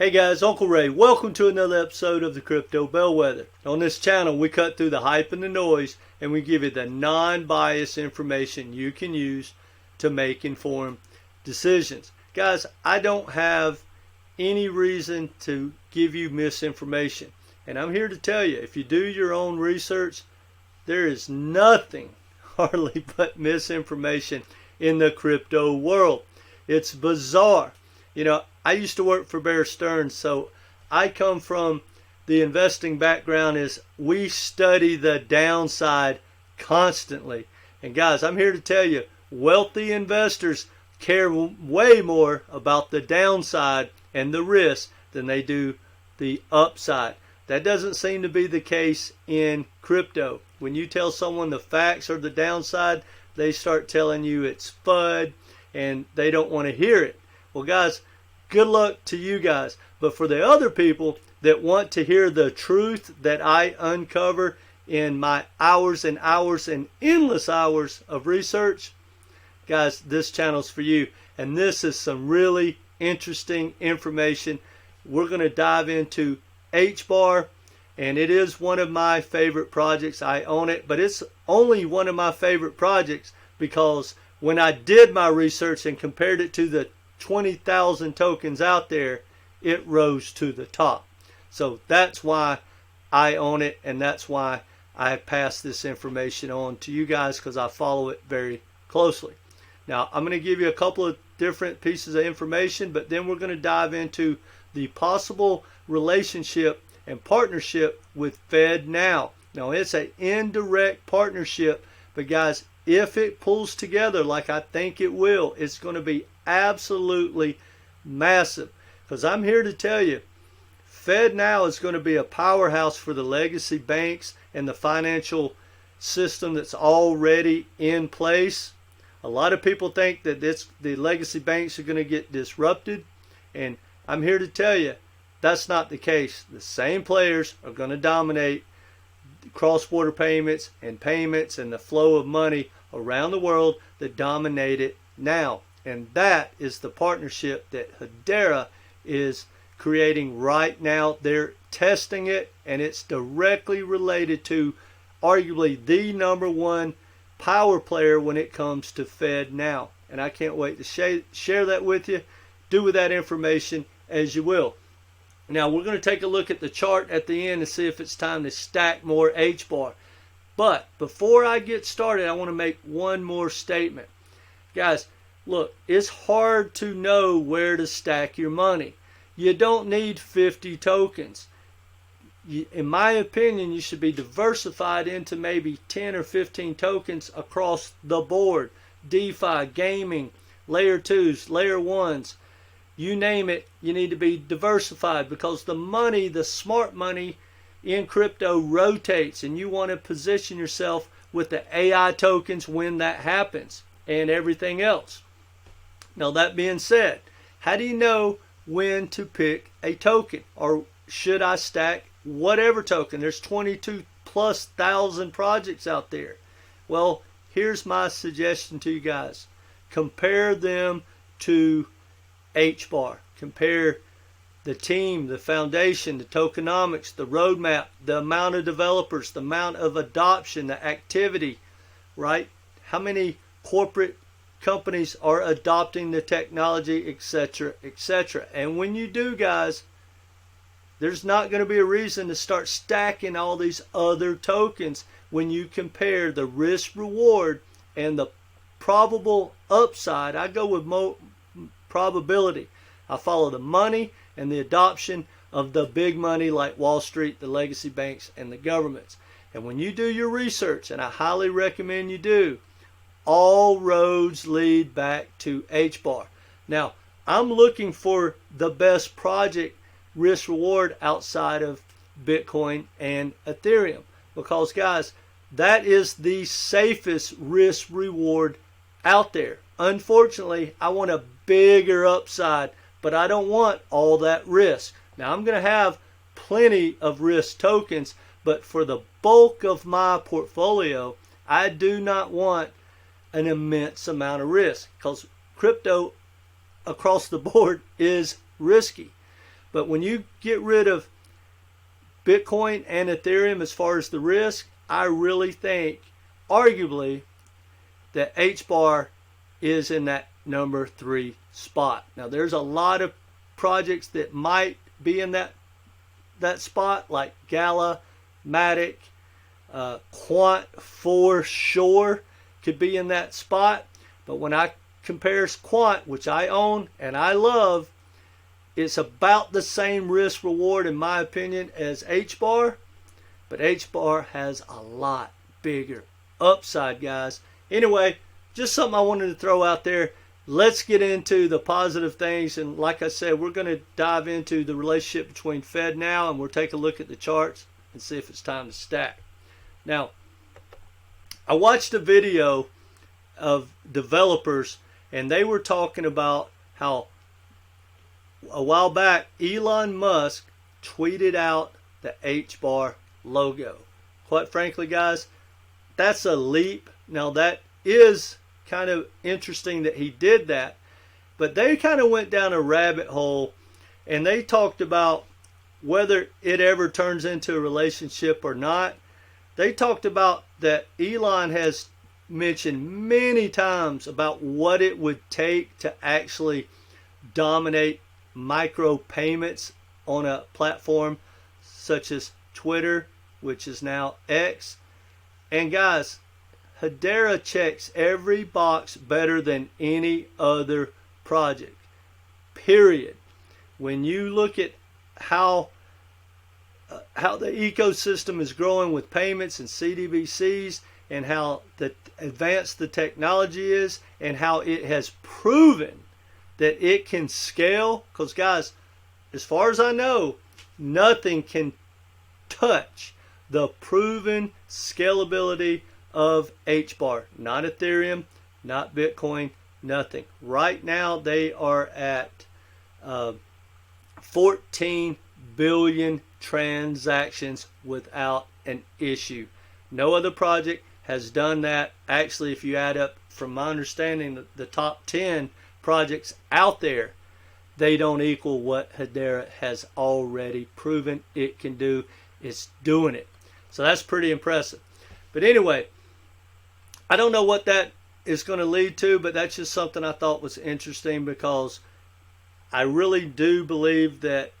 Hey guys, Uncle Ray. Welcome to another episode of the Crypto Bellwether. On this channel, we cut through the hype and the noise, and we give you the non-biased information you can use to make informed decisions. Guys, I don't have any reason to give you misinformation. And I'm here to tell you, if you do your own research, there is nothing hardly but misinformation in the crypto world. It's bizarre. You know, I used to work for Bear Stearns, so I come from the investing background is we study the downside constantly. And guys, I'm here to tell you, wealthy investors care way more about the downside and the risk than they do the upside. That doesn't seem to be the case in crypto. When you tell someone the facts or the downside, they start telling you it's FUD and they don't want to hear it. Well, guys, good luck to you guys. But for the other people that want to hear the truth that I uncover in my hours and hours and endless hours of research, guys, this channel's for you. And this is some really interesting information. We're going to dive into HBAR, and it is one of my favorite projects. I own it, but it's only one of my favorite projects because when I did my research and compared it to the 20,000 tokens out there, it rose to the top. So that's why I own it, and that's why I pass this information on to you guys, because I follow it very closely. Now, I'm going to give you a couple of different pieces of information, but then we're going to dive into the possible relationship and partnership with FedNow. Now, it's an indirect partnership, but guys, if it pulls together like I think it will, it's going to be absolutely massive. Because I'm here to tell you, FedNow is going to be a powerhouse for the legacy banks and the financial system that's already in place. A lot of people think that the legacy banks are going to get disrupted, and I'm here to tell you that's not the case. The same players are going to dominate cross-border payments and the flow of money around the world that dominate it now. And that is the partnership that Hedera is creating right now. They're testing it, and it's directly related to arguably the #1 power player when it comes to FedNow. And I can't wait to share that with you. Do with that information as you will. Now, we're going to take a look at the chart at the end and see if it's time to stack more HBAR. But before I get started, I want to make one more statement. Guys, look, it's hard to know where to stack your money. You don't need 50 tokens. In my opinion, you should be diversified into maybe 10 or 15 tokens across the board. DeFi, gaming, layer 2s, layer 1s. You name it, you need to be diversified, because the money, the smart money in crypto rotates, and you want to position yourself with the AI tokens when that happens and everything else. Now, that being said, how do you know when to pick a token? Or should I stack whatever token? There's 22,000+ projects out there. Well, here's my suggestion to you guys. Compare them to HBAR. Compare the team, the foundation, the tokenomics, the roadmap, the amount of developers, the amount of adoption, the activity, right? How many corporate companies are adopting the technology, etc., etc. And when you do, guys, there's not going to be a reason to start stacking all these other tokens when you compare the risk reward and the probable upside. I go with probability. I follow the money and the adoption of the big money like Wall Street, the legacy banks, and the governments. And when you do your research, and I highly recommend you do, all roads lead back to HBAR. Now, I'm looking for the best project risk reward outside of Bitcoin and Ethereum, because guys, that is the safest risk reward out there. Unfortunately, I want a bigger upside, but I don't want all that risk. Now, I'm going to have plenty of risk tokens, but for the bulk of my portfolio, I do not want an immense amount of risk, because crypto across the board is risky. But when you get rid of Bitcoin and Ethereum as far as the risk, I really think, arguably, that HBAR is in that number 3 spot. Now, there's a lot of projects that might be in that spot, like Gala, Matic, Quant for sure could be in that spot. But when I compare Quant, which I own and I love, it's about the same risk reward in my opinion as HBAR, but HBAR has a lot bigger upside, guys. Anyway, just something I wanted to throw out there. Let's get into the positive things, and like I said, we're going to dive into the relationship between FedNow, and we'll take a look at the charts and see if it's time to stack. Now, I watched a video of developers, and they were talking about how a while back Elon Musk tweeted out the HBAR logo. Quite frankly, guys, that's a leap. Now, that is kind of interesting that he did that, but they kind of went down a rabbit hole, and they talked about whether it ever turns into a relationship or not. They talked about that Elon has mentioned many times about what it would take to actually dominate micro payments on a platform such as Twitter, which is now X. And guys, Hedera checks every box better than any other project, period. When you look at how the ecosystem is growing with payments and CDBCs, and how advanced the technology is, and how it has proven that it can scale. Because guys, as far as I know, nothing can touch the proven scalability of HBAR. Not Ethereum, not Bitcoin, nothing. Right now they are at 14 billion transactions without an issue. No other project has done that. Actually, if you add up, from my understanding, the top 10 projects out there, they don't equal what Hedera has already proven it can do. It's doing it. So that's pretty impressive. But anyway, I don't know what that is going to lead to, but that's just something I thought was interesting, because I really do believe that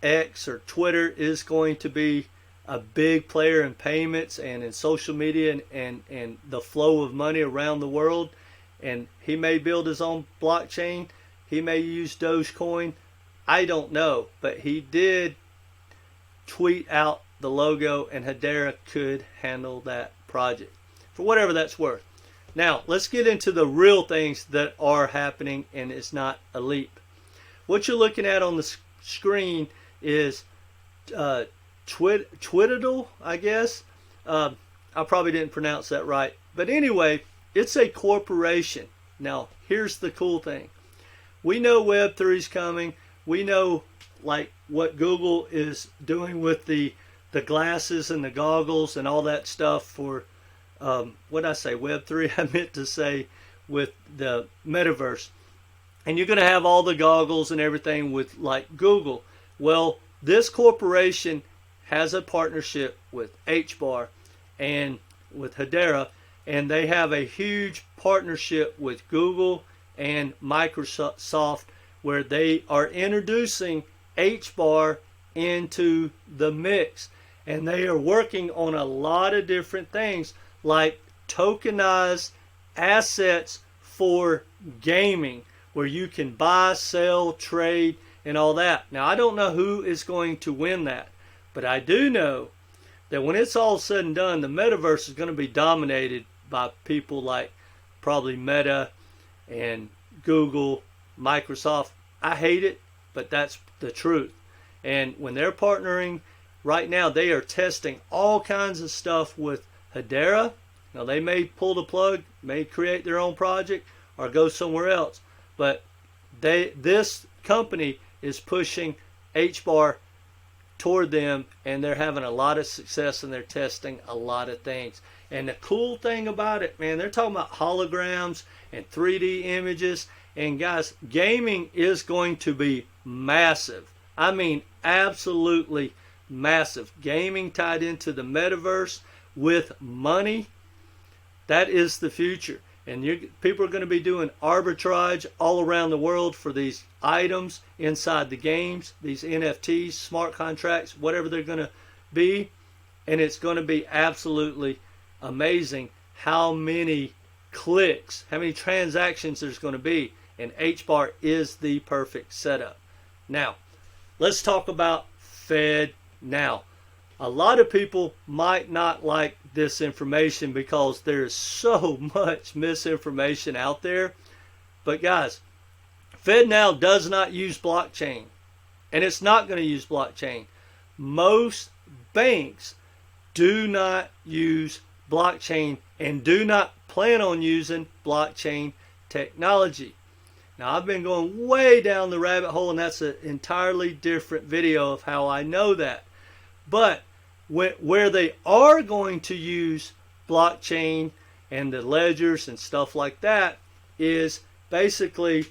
X or Twitter is going to be a big player in payments and in social media and the flow of money around the world. And he may build his own blockchain. He may use Dogecoin. I don't know. But he did tweet out the logo, and Hedera could handle that project for whatever that's worth. Now, let's get into the real things that are happening, and it's not a leap. What you're looking at on the screen is Twitidal, I guess. I probably didn't pronounce that right. But anyway, it's a corporation. Now, here's the cool thing. We know Web3 is coming. We know like what Google is doing with the glasses and the goggles and all that stuff for, what did I say, Web3? I meant to say with the metaverse. And you're going to have all the goggles and everything with like Google. Well, this corporation has a partnership with HBAR and with Hedera, and they have a huge partnership with Google and Microsoft, where they are introducing HBAR into the mix. And they are working on a lot of different things, like tokenized assets for gaming, where you can buy, sell, trade, and all that. Now, I don't know who is going to win that, but I do know that when it's all said and done, the metaverse is going to be dominated by people like probably Meta and Google, Microsoft. I hate it, but that's the truth. And when they're partnering, right now they are testing all kinds of stuff with Hedera. Now, they may pull the plug, may create their own project, or go somewhere else. But this company is pushing HBAR toward them, and they're having a lot of success, and they're testing a lot of things. And the cool thing about it, man, they're talking about holograms and 3D images. And guys, gaming is going to be massive. I mean, absolutely massive. Gaming tied into the metaverse with money. That is the future. And people are going to be doing arbitrage all around the world for these items inside the games, these NFTs, smart contracts, whatever they're going to be. And it's going to be absolutely amazing how many clicks, how many transactions there's going to be. And HBAR is the perfect setup. Now, let's talk about FedNow. A lot of people might not like this information because there's so much misinformation out there. But guys, FedNow does not use blockchain, and it's not going to use blockchain. Most banks do not use blockchain and do not plan on using blockchain technology. Now, I've been going way down the rabbit hole, and that's an entirely different video of how I know that. But where they are going to use blockchain and the ledgers and stuff like that is basically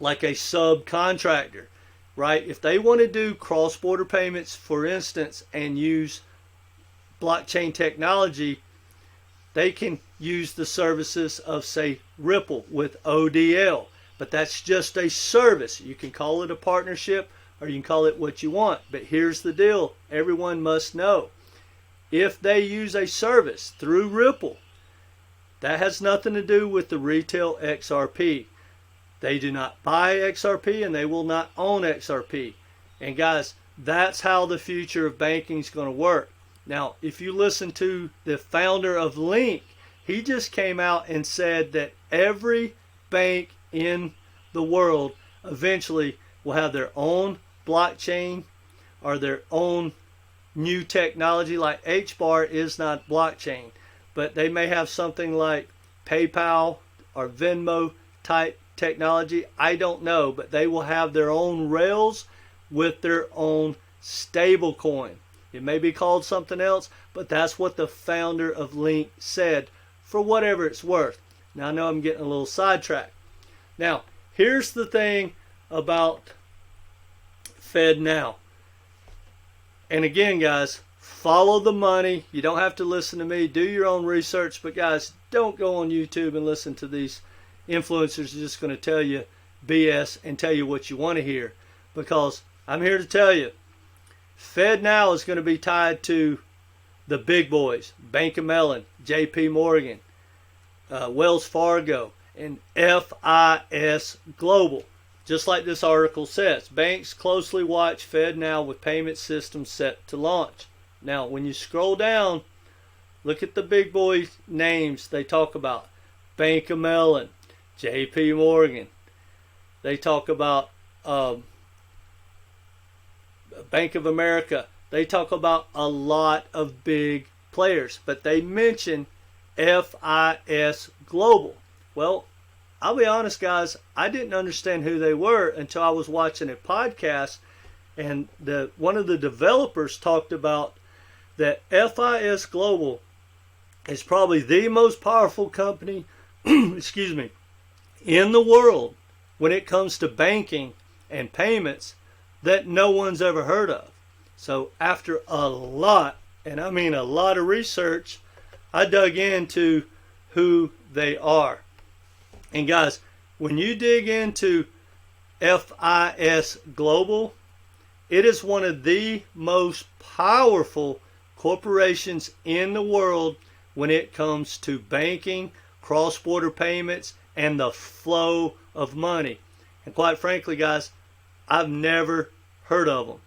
like a subcontractor, right? If they want to do cross-border payments, for instance, and use blockchain technology, they can use the services of, say, Ripple with ODL. But that's just a service. You can call it a partnership, or you can call it what you want. But here's the deal. Everyone must know. If they use a service through Ripple, that has nothing to do with the retail XRP. They do not buy XRP, and they will not own XRP. And guys, that's how the future of banking is going to work. Now, if you listen to the founder of Link, he just came out and said that every bank in the world eventually will have their own blockchain or their own new technology. Like HBAR is not blockchain, but they may have something like PayPal or Venmo type technology. I don't know, but they will have their own rails with their own stable coin. It may be called something else, but that's what the founder of Link said, for whatever it's worth. Now, I know I'm getting a little sidetracked. Now, here's the thing about FedNow. And again, guys, follow the money. You don't have to listen to me. Do your own research. But guys, don't go on YouTube and listen to these influencers who are just going to tell you BS and tell you what you want to hear. Because I'm here to tell you, FedNow is going to be tied to the big boys, Bank of Mellon, JP Morgan, Wells Fargo, and FIS Global. Just like this article says, banks closely watch FedNow with payment systems set to launch. Now, when you scroll down, look at the big boy names they talk about. Bank of Mellon, JP Morgan. They talk about Bank of America. They talk about a lot of big players, but they mention FIS Global. Well, I'll be honest, guys, I didn't understand who they were until I was watching a podcast, and one of the developers talked about that FIS Global is probably the most powerful company excuse me, in the world when it comes to banking and payments that no one's ever heard of. So after a lot, and I mean a lot of research, I dug into who they are. And guys, when you dig into FIS Global, it is one of the most powerful corporations in the world when it comes to banking, cross-border payments, and the flow of money. And quite frankly, guys, I've never heard of them.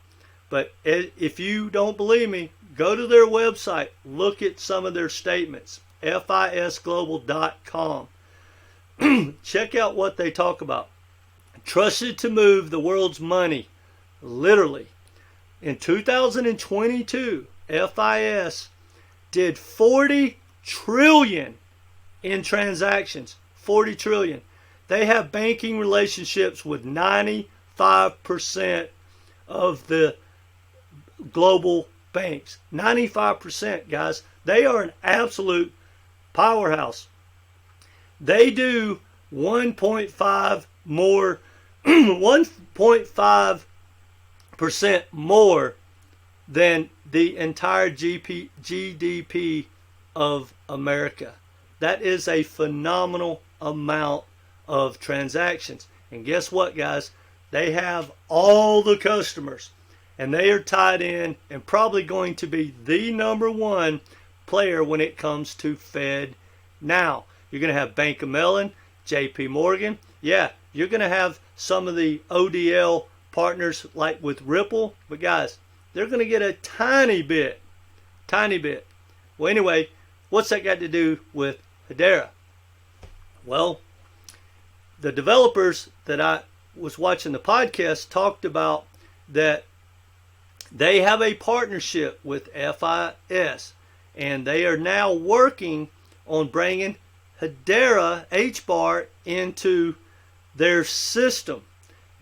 But if you don't believe me, go to their website, look at some of their statements, fisglobal.com. Check out what they talk about. Trusted to move the world's money, literally. In 2022, FIS did 40 trillion in transactions. 40 trillion. They have banking relationships with 95% of the global banks. 95%, guys. They are an absolute powerhouse. They do 1.5 more than the entire GDP of America. That is a phenomenal amount of transactions. And guess what, guys? They have all the customers, and they are tied in and probably going to be the #1 player when it comes to FedNow. You're going to have Bank of Mellon, JP Morgan. Yeah, you're going to have some of the ODL partners like with Ripple, but guys, they're going to get a tiny bit. Well, anyway, what's that got to do with Hedera? Well, the developers that I was watching the podcast talked about that they have a partnership with FIS, and they are now working on bringing Hedera HBAR into their system.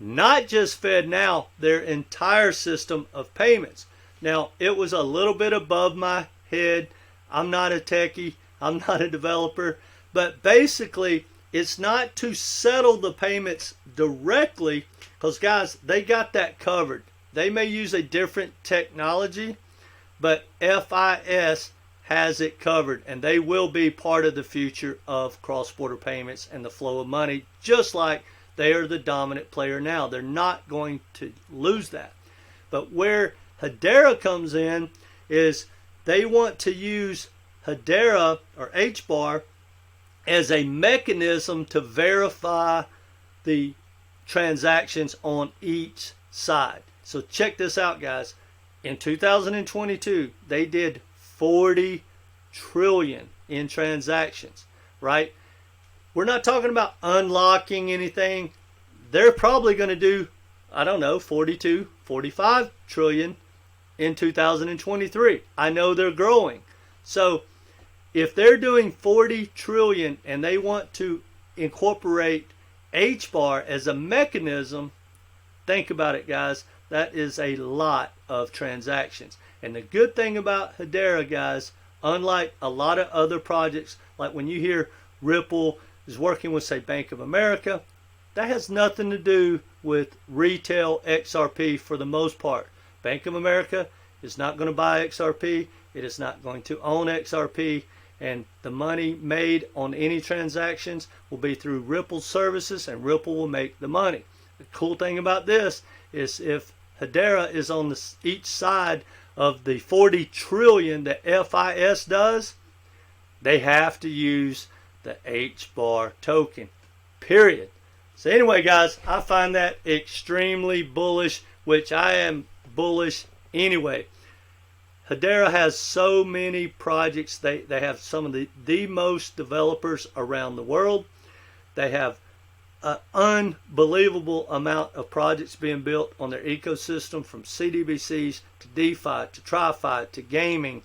Not just FedNow, their entire system of payments. Now, it was a little bit above my head. I'm not a techie. I'm not a developer. But basically, it's not to settle the payments directly, because, guys, they got that covered. They may use a different technology, but FIS has it covered, and they will be part of the future of cross-border payments and the flow of money, just like they are the dominant player now. They're not going to lose that. But where Hedera comes in is they want to use Hedera or HBAR as a mechanism to verify the transactions on each side. So check this out, guys. In 2022, they did 40 trillion in transactions, right? We're not talking about unlocking anything. They're probably going to do, I don't know, 42, 45 trillion in 2023. I know they're growing. So if they're doing 40 trillion and they want to incorporate HBAR as a mechanism, think about it, guys. That is a lot of transactions. And the good thing about Hedera, guys, unlike a lot of other projects, like when you hear Ripple is working with, say, Bank of America, that has nothing to do with retail XRP for the most part. Bank of America is not going to buy XRP. It is not going to own XRP. And the money made on any transactions will be through Ripple services, and Ripple will make the money. The cool thing about this is if Hedera is on each side of the 40 trillion that FIS does, they have to use the HBAR token, period. So anyway, guys, I find that extremely bullish, which I am bullish anyway. Hedera has so many projects. They have some of the most developers around the world. They have an unbelievable amount of projects being built on their ecosystem, from CDBCs to DeFi to TriFi to gaming.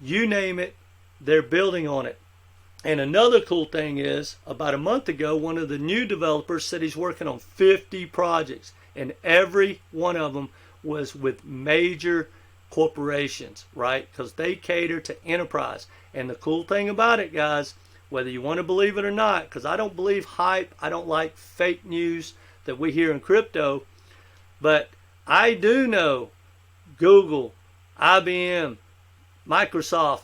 You name it, they're building on it. And another cool thing is, about a month ago, one of the new developers said he's working on 50 projects, and every one of them was with major corporations, right? Because they cater to enterprise. And the cool thing about it, guys, whether you want to believe it or not, because I don't believe hype, I don't like fake news that we hear in crypto, but I do know Google, IBM, Microsoft,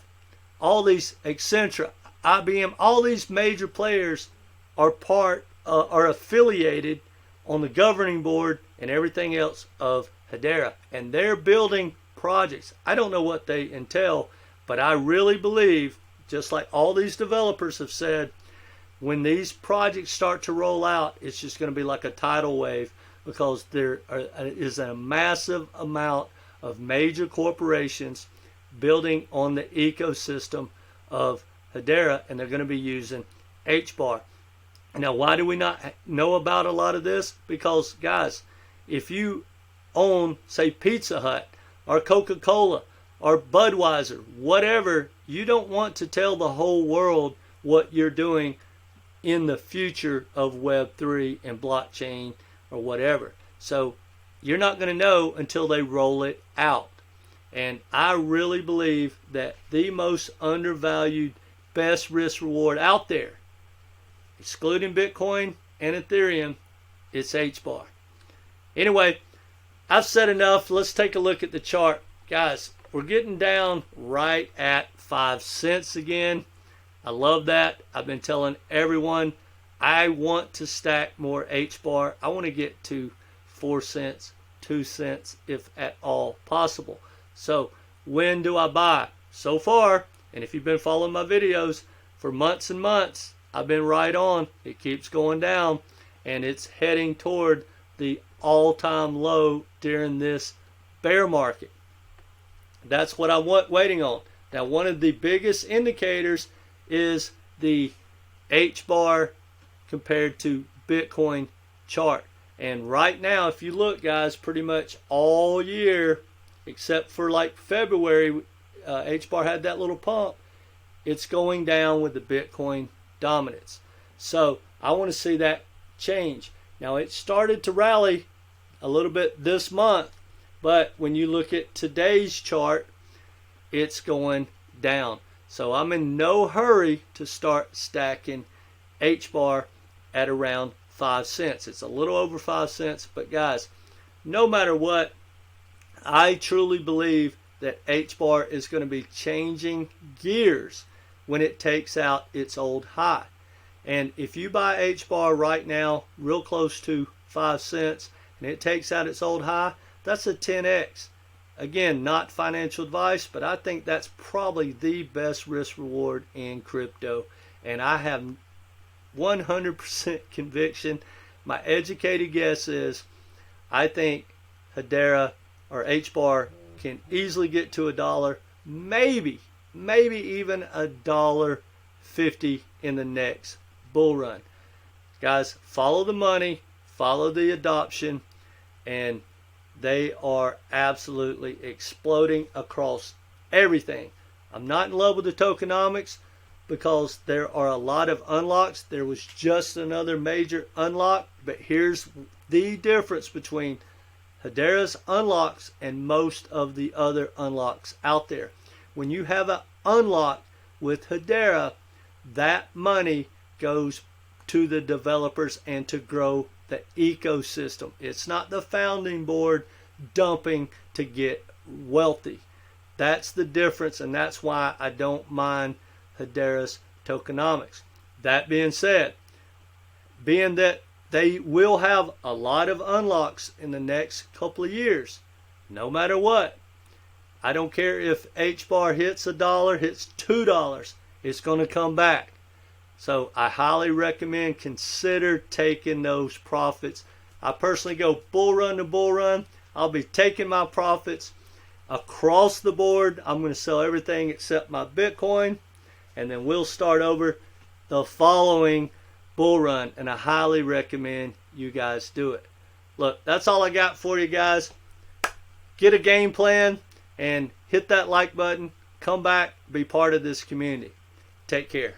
all these, Accenture, IBM, all these major players are are affiliated on the governing board and everything else of Hedera, and they're building projects. I don't know what they entail, but I really believe, just like all these developers have said, when these projects start to roll out, it's just going to be like a tidal wave, because there is a massive amount of major corporations building on the ecosystem of Hedera, and they're going to be using HBAR. Now, why do we not know about a lot of this? Because, guys, if you own, say, Pizza Hut or Coca-Cola or Budweiser, whatever, you don't want to tell the whole world what you're doing in the future of Web3 and blockchain or whatever. So you're not going to know until they roll it out. And I really believe that the most undervalued, best risk reward out there, excluding Bitcoin and Ethereum, it's HBAR. Anyway, I've said enough. Let's take a look at the chart. Guys, we're getting down right at 5 cents again. I love that. I've been telling everyone I want to stack more HBAR. I want to get to 4 cents, 2 cents, if at all possible. So when do I buy? So far, and if you've been following my videos for months and months, I've been right on. It keeps going down, and it's heading toward the all-time low during this bear market. That's what I'm waiting on. Now, one of the biggest indicators is the HBAR compared to Bitcoin chart. And right now, if you look, guys, pretty much all year, except for like February, HBAR had that little pump. It's going down with the Bitcoin dominance. So I want to see that change. Now, it started to rally a little bit this month, but when you look at today's chart, it's going down. So I'm in no hurry to start stacking HBAR at around 5 cents. It's a little over 5 cents, but guys, no matter what, I truly believe that HBAR is going to be changing gears when it takes out its old high. And if you buy HBAR right now, real close to 5 cents, and it takes out its old high, that's a 10x. Again, not financial advice, but I think that's probably the best risk reward in crypto. And I have 100% conviction. My educated guess is I think Hedera or HBAR can easily get to $1, maybe even $1.50 in the next bull run. Guys, follow the money, follow the adoption, and they are absolutely exploding across everything. I'm not in love with the tokenomics because there are a lot of unlocks. There was just another major unlock, but here's the difference between Hedera's unlocks and most of the other unlocks out there. When you have an unlock with Hedera, that money goes to the developers and to grow the ecosystem. It's not the founding board dumping to get wealthy. That's the difference, and that's why I don't mind Hedera's tokenomics. That being said, being that they will have a lot of unlocks in the next couple of years, no matter what, I don't care if HBAR hits $1, hits $2, it's going to come back. So I highly recommend consider taking those profits. I personally go bull run to bull run. I'll be taking my profits across the board. I'm going to sell everything except my Bitcoin, and then we'll start over the following bull run, and I highly recommend you guys do it. Look, that's all I got for you guys. Get a game plan and hit that like button. Come back, be part of this community. Take care.